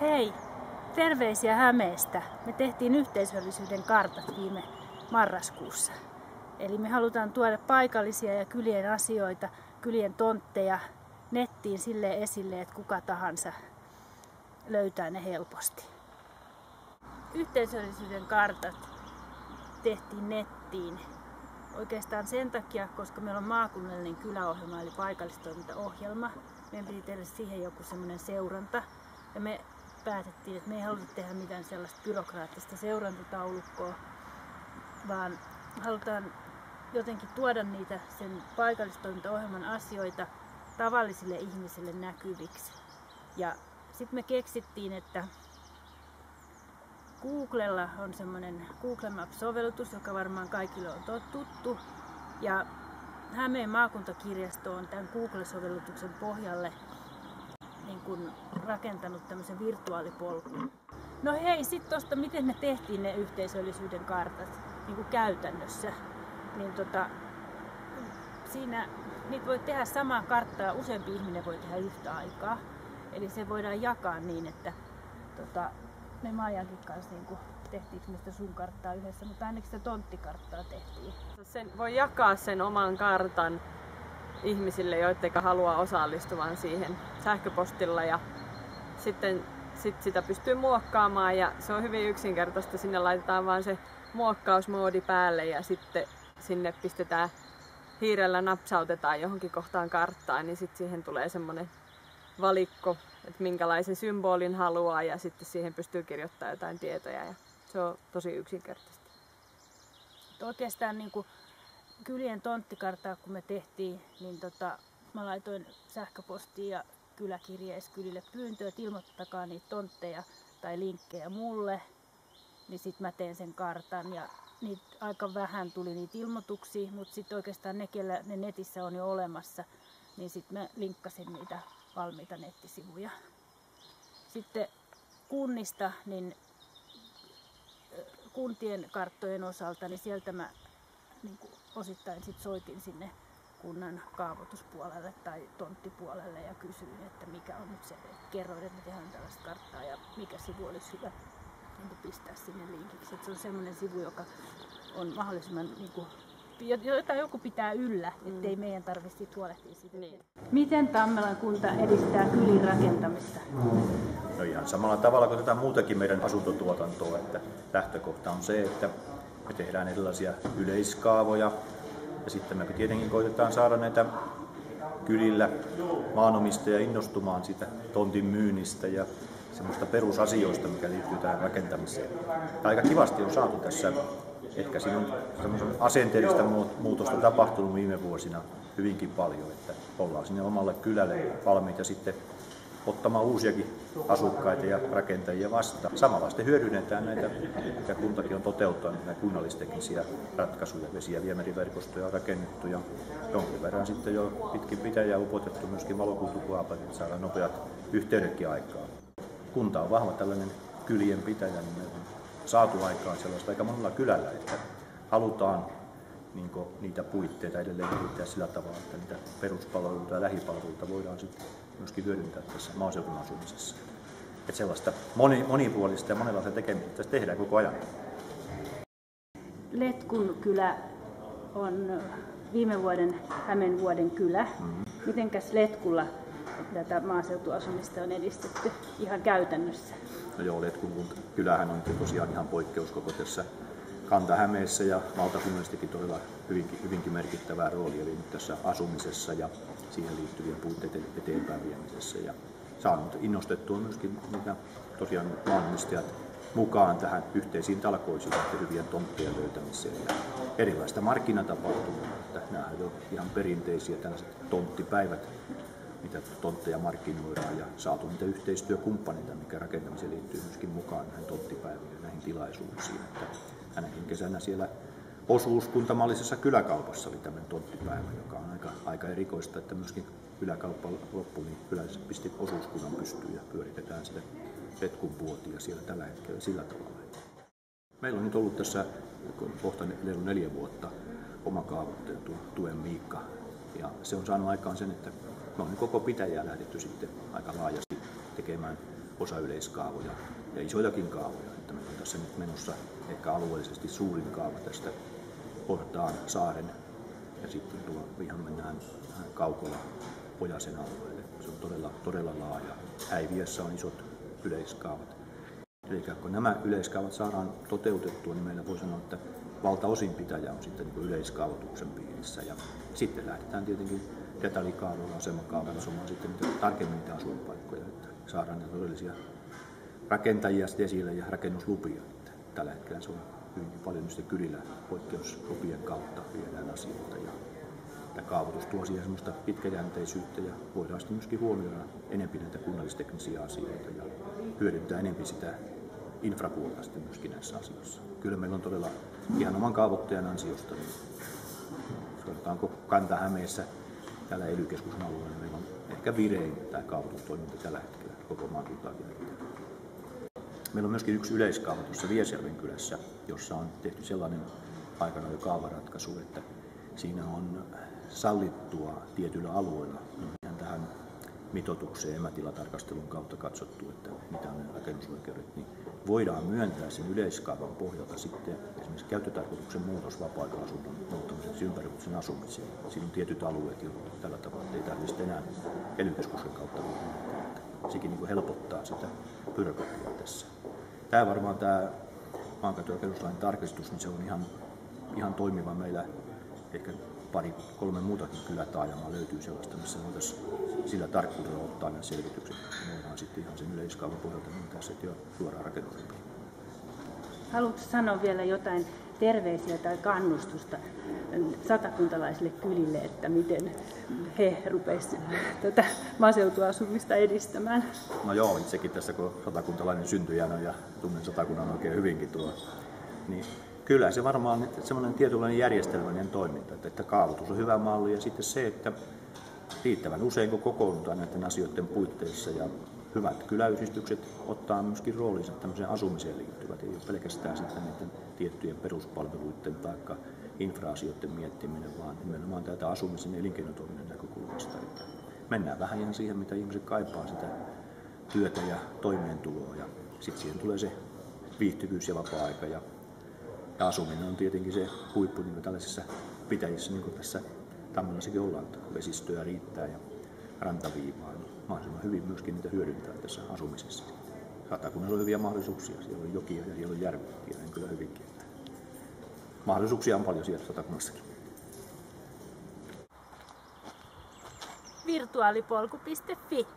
Hei, terveisiä Hämeestä. Me tehtiin yhteisöllisyyden kartat viime marraskuussa. Eli me halutaan tuoda paikallisia ja kylien asioita, kylien tontteja nettiin sille esille, että kuka tahansa löytää ne helposti. Yhteisöllisyyden kartat tehtiin nettiin oikeastaan sen takia, koska meillä on maakunnallinen kyläohjelma eli paikallistoimintaohjelma. Meidän piti tehdä siihen joku semmoinen seuranta. Ja me päätettiin, että me ei haluta tehdä mitään sellaista byrokraattista seurantataulukkoa, vaan halutaan jotenkin tuoda niitä sen paikallistoimintaohjelman asioita tavallisille ihmisille näkyviksi. Ja sitten me keksittiin, että Googlella on semmoinen Google Maps-sovellus, joka varmaan kaikille on tuttu. Ja Hämeen maakuntakirjasto on tämän Google-sovelluksen pohjalle rakentanut tämmöisen virtuaalipolkun. No hei, sitten tuosta miten me tehtiin ne yhteisöllisyyden kartat käytännössä. Niin siinä niitä voi tehdä samaa karttaa, useampi ihminen voi tehdä yhtä aikaa. Eli se voidaan jakaa niin, että me Maijankin kanssa tehtiin sitä sun karttaa yhdessä, mutta ainakin sitä tonttikarttaa tehtiin. Sen voi jakaa sen oman kartan ihmisille, jotka haluaa osallistuvan siihen sähköpostilla ja sitten sitä pystyy muokkaamaan ja se on hyvin yksinkertaista. Sinne laitetaan vaan se muokkausmoodi päälle ja sitten sinne pistetään hiirellä napsautetaan johonkin kohtaan karttaa, niin sitten siihen tulee semmoinen valikko, että minkälaisen symbolin haluaa ja sitten siihen pystyy kirjoittamaan jotain tietoja ja se on tosi yksinkertaista. Oikeastaan kylien tonttikarttaa kun me tehtiin, niin mä laitoin sähköpostiin ja kyläkirjeessä kylille pyyntöä, että ilmoittakaa niitä tontteja tai linkkejä mulle, niin sitten mä teen sen kartan ja niitä aika vähän tuli niitä ilmoituksia, mutta sitten oikeastaan ne, kellä ne netissä on jo olemassa, niin sitten mä linkkasin niitä valmiita nettisivuja. Sitten kunnista, niin kuntien karttojen osalta, niin sieltä mä osittain sit soitin sinne kunnan kaavoituspuolelle tai tonttipuolelle ja kysyin, että mikä on nyt se, kerroin, että me tehdään tällaista karttaa ja mikä sivu olisi hyvä pistää sinne linkiksi. Et se on semmoinen sivu, joka on mahdollisimman, jota joku pitää yllä, ettei meidän tarvitse huolehtia siitä. Niin. Miten Tammelan kunta edistää kylin rakentamista? No ihan samalla tavalla kuin tätä muutakin meidän asuntotuotantoa, että lähtökohta on se, että me tehdään erilaisia yleiskaavoja ja sitten me tietenkin koitetaan saada näitä kylillä maanomistajia innostumaan siitä tontin myynnistä ja semmoista perusasioista, mikä liittyy tähän rakentamiseen. Aika kivasti on saatu tässä, ehkä siinä on semmoista asenteellista muutosta tapahtunut viime vuosina hyvinkin paljon, että ollaan sinne omalle kylälle valmiita sitten ottamaan uusiakin asukkaita ja rakentajia vastaan. Samalla sitten hyödynnetään näitä, mitä kuntakin on toteuttanut, näitä kunnallisteknisiä ratkaisuja, vesi- ja viemäriverkostoja on rakennettu ja jonkin verran sitten jo pitkin pitäjää upotettu myöskin valokuitukuapat, että saadaan nopeat yhteydetkin aikaan. Kunta on vahva tällainen kylien pitäjä, niin me on saatu aikaan sellaista aika monella kylällä, että halutaan niitä puitteita edelleen kehittää sillä tavalla, että niitä peruspalveluita ja lähipalveluita voidaan sitten myöskin hyödyntää tässä maaseudun asumisessa. Että sellaista monipuolista ja monenlaista tekemistä tehdään koko ajan. Letkun kylä on viime vuoden Hämeen vuoden kylä. Mitenkäs Letkulla tätä maaseutuasumista on edistetty ihan käytännössä? No joo, Letkun kylähän on tosiaan ihan poikkeus koko tässä Kanta-Hämeessä ja valtakunnallisestikin todella hyvinkin merkittävää roolia eli nyt tässä asumisessa ja siihen liittyvien puutteiden eteenpäin viemisessä. Ja saanut innostettua myöskin niitä tosiaan maanomistajat mukaan tähän yhteisiin talkoisiin ja hyvien tonttien löytämiseen ja erilaista markkinatapahtumia. Että nämä ovat ihan perinteisiä tällaiset tonttipäivät, mitä tontteja markkinoidaan ja saatu niitä yhteistyökumppaneita, mikä rakentamiseen liittyy myöskin mukaan näihin tonttipäiviin ja näihin tilaisuuksiin. Että tänäkin kesänä siellä osuuskuntamallisessa kyläkaupassa oli tämmöinen tonttipäivä, joka on aika erikoista, että myöskin kyläkauppa loppui, niin kyllä pisti osuuskunnan pystyyn ja pyöritetään sitä Letkun vuotia siellä tällä hetkellä sillä tavalla. Meillä on nyt ollut tässä kohta 4 vuotta oma kaavoittaja Tuen Miikka ja se on saanut aikaan sen, että me on koko pitäjää lähdetty sitten aika laajasti tekemään osa yleiskaavoja ja isojakin kaavoja. Että meillä on tässä nyt menossa ehkä alueellisesti suurin kaava tästä Portaan saaren ja sitten tuo ihan mennään Kaukola Pojasen alueelle. Se on todella laaja. Häiviössä on isot yleiskaavat. Eli kun nämä yleiskaavat saadaan toteutettua, niin meillä voi sanoa, että valtaosin pitäjä on sitten niin yleiskaavoituksen piirissä. Ja sitten lähdetään tietenkin detaljikaavoilla, asemakaavoilla asumaan sitten tarkemmin niitä asuinpaikkoja, että saadaan niitä todellisia rakentajia esille ja rakennuslupia. Että tällä hetkellä se on hyvin paljon kylillä poikkeuslupien kautta viedään asioita. Ja kaavoitus tuo siihen semmoista pitkäjänteisyyttä ja voidaan sitten myöskin huomioida enemmän näitä kunnallisteknisiä asioita ja hyödyntää enemmän sitä infrapuolta sitten myöskin näissä asioissa. Kyllä meillä on todella ihan oman kaavoittajan ansiosta, niin sanotaanko Kanta-Hämeessä tällä ELY-keskuksen alueella, niin meillä on ehkä virein tämä kaavoitustoiminta tällä hetkellä koko maakuntaakin. Meillä on myöskin yksi yleiskaava tuossa Viesjärven kylässä, jossa on tehty sellainen aikana jo kaavaratkaisu, että siinä on sallittua tietyillä alueilla tähän mitoitukseen emätilatarkastelun kautta katsottu, että mitä on ne rakennusoikeudet, niin voidaan myöntää sen yleiskaavan pohjalta sitten esimerkiksi käyttötarkoituksen muutos vapaa-ajan asunnon muuttamiseksi ympärivuotisen asumiseen. Siinä on tietyt alueet jo tällä tavalla, että ei tarvitse enää ELY-keskuksen kautta myöntää. Sekin niin helpottaa sitä byrokratiaa tässä. Tämä varmaan tämä maankäyttö- ja rakennuslain tarkistus, niin se on ihan toimiva meillä. Ehkä 2-3 muutakin kylätaajamaa löytyy sellaista, missä voitaisiin sillä tarkkuudella ottaa nämä selvitykset. Me voidaan sitten ihan sen yleiskaavan pohjalta myöntää sitten jo suoraan rakennuslupaan. Haluatko sanoa vielä jotain terveisiä tai kannustusta satakuntalaisille kylille, että miten he rupesivat tätä maaseutuasumista edistämään? No joo, itsekin tässä kun satakuntalainen syntyjänä ja tunnen Satakunnan oikein hyvinkin niin kyllä se varmaan semmoinen tietynlainen järjestelmällinen toiminta, että kaavoitus on hyvä malli ja sitten se, että riittävän usein kun kokoonnutaan näiden asioiden puitteissa ja hyvät kyläyhdistykset ottaa myöskin roolinsa tämmöiseen asumiseen liittyvät, ei ole pelkästään sitten näiden tiettyjen peruspalveluiden tai infra-asioiden miettiminen, vaan nimenomaan tätä asumisen ja elinkeinotoiminnan näkökulmasta. Että mennään vähän ihan siihen, mitä ihmiset kaipaa, sitä työtä ja toimeentuloa ja sitten siihen tulee se viihtyvyys ja vapaa-aika ja asuminen on tietenkin se huippu niin tällaisissa pitäjissä, niin kuin tässä Tammelassakin ollaan, että vesistöä riittää ja rantaviivaa, niin mahdollisimman hyvin myöskin niitä hyödyntää tässä asumisessa. Satakunnalla on hyviä mahdollisuuksia, siellä on jokia ja siellä on järviä, tiedän kyllä hyvinkin. Mahdollisuuksia on paljon siellä Satakunnassakin. Virtuaalipolku.fi